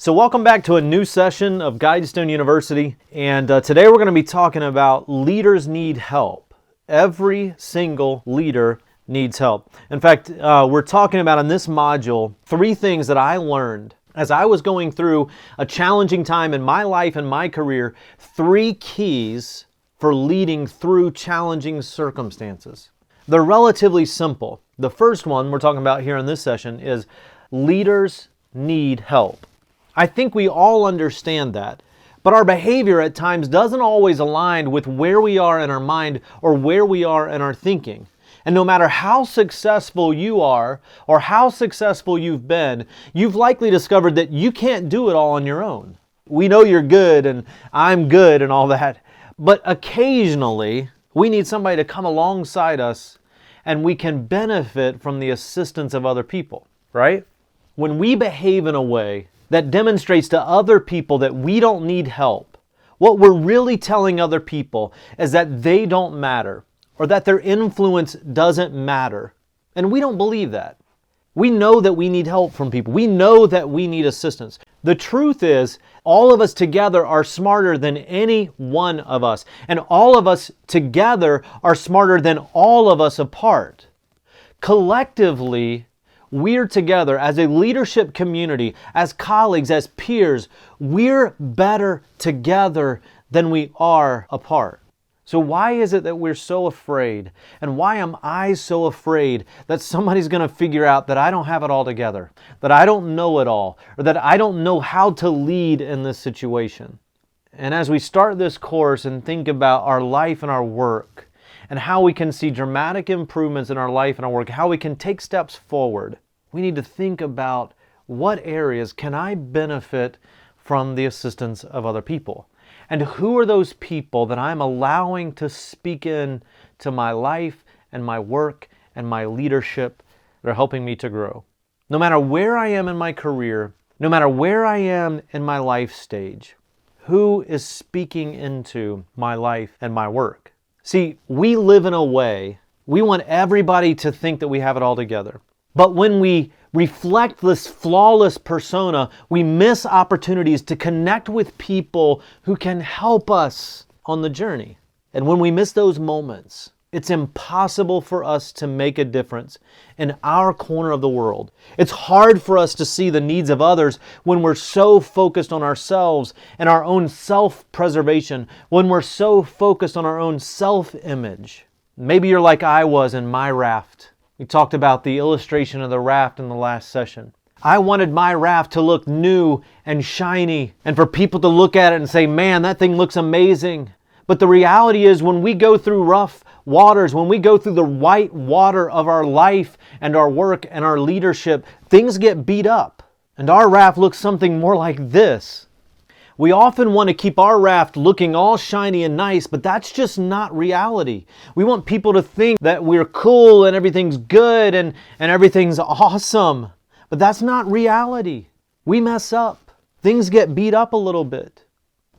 So welcome back to a new session of Guidestone University, and today we're going to be talking about leaders need help. Every single leader needs help. In fact, we're talking about in this module 3 things that I learned as I was going through a challenging time in my life and my career, 3 keys for leading through challenging circumstances. They're relatively simple. The first one we're talking about here in this session is leaders need help. I think we all understand that, but our behavior at times doesn't always align with where we are in our mind or where we are in our thinking. And no matter how successful you are or how successful you've been, you've likely discovered that you can't do it all on your own. We know you're good and I'm good and all that, but occasionally we need somebody to come alongside us and we can benefit from the assistance of other people, right? When we behave in a way that demonstrates to other people that we don't need help, what we're really telling other people is that they don't matter or that their influence doesn't matter. And we don't believe that. We know that we need help from people. We know that we need assistance. The truth is, all of us together are smarter than any one of us. And all of us together are smarter than all of us apart. Collectively, we're together as a leadership community, as colleagues, as peers. We're better together than we are apart. So why is it that we're so afraid? And why am I so afraid that somebody's going to figure out that I don't have it all together, that I don't know it all, or that I don't know how to lead in this situation? And as we start this course and think about our life and our work, and how we can see dramatic improvements in our life and our work, how we can take steps forward, we need to think about what areas can I benefit from the assistance of other people? And who are those people that I'm allowing to speak in to my life and my work and my leadership that are helping me to grow? No matter where I am in my career, no matter where I am in my life stage, who is speaking into my life and my work? See, we live in a way, we want everybody to think that we have it all together. But when we reflect this flawless persona, we miss opportunities to connect with people who can help us on the journey. And when we miss those moments, it's impossible for us to make a difference in our corner of the world. It's hard for us to see the needs of others when we're so focused on ourselves and our own self-preservation, when we're so focused on our own self-image. Maybe you're like I was in my raft. We talked about the illustration of the raft in the last session. I wanted my raft to look new and shiny and for people to look at it and say, man, that thing looks amazing. But the reality is when we go through rough waters, when we go through the white water of our life and our work and our leadership, things get beat up. And our raft looks something more like this. We often want to keep our raft looking all shiny and nice, but that's just not reality. We want people to think that we're cool and everything's good and everything's awesome, but that's not reality. We mess up. Things get beat up a little bit.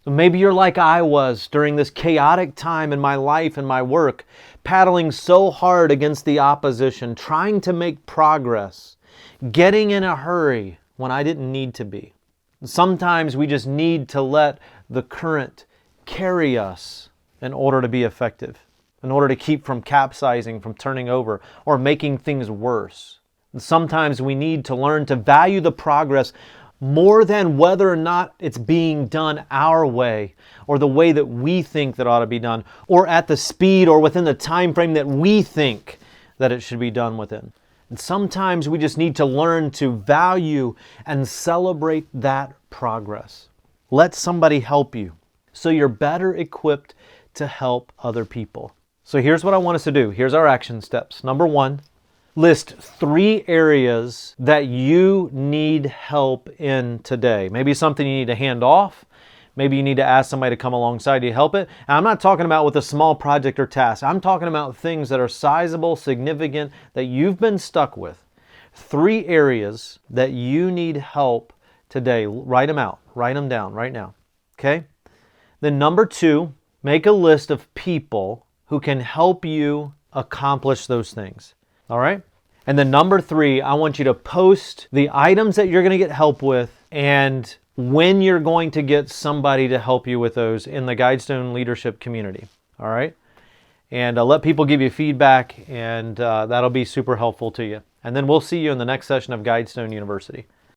Maybe you're like I was during this chaotic time in my life and my work, paddling so hard against the opposition, trying to make progress, getting in a hurry when I didn't need to be. Sometimes we just need to let the current carry us in order to be effective, in order to keep from capsizing, from turning over, or making things worse. And sometimes we need to learn to value the progress more than whether or not it's being done our way or the way that we think that ought to be done, or at the speed or within the time frame that we think that it should be done within. And sometimes we just need to learn to value and celebrate that progress. Let somebody help you so you're better equipped to help other people. So here's what I want us to do. Here's our action steps. Number 1, list 3 areas that you need help in today. Maybe something you need to hand off. Maybe you need to ask somebody to come alongside you to help it. And I'm not talking about with a small project or task. I'm talking about things that are sizable, significant, that you've been stuck with. 3 areas that you need help today. Write them out. Write them down right now. Okay? Then number 2, make a list of people who can help you accomplish those things. All right? And then number 3, I want you to post the items that you're going to get help with and when you're going to get somebody to help you with those in the Guidestone leadership community. All right? And let people give you feedback, and that'll be super helpful to you. And then we'll see you in the next session of Guidestone University.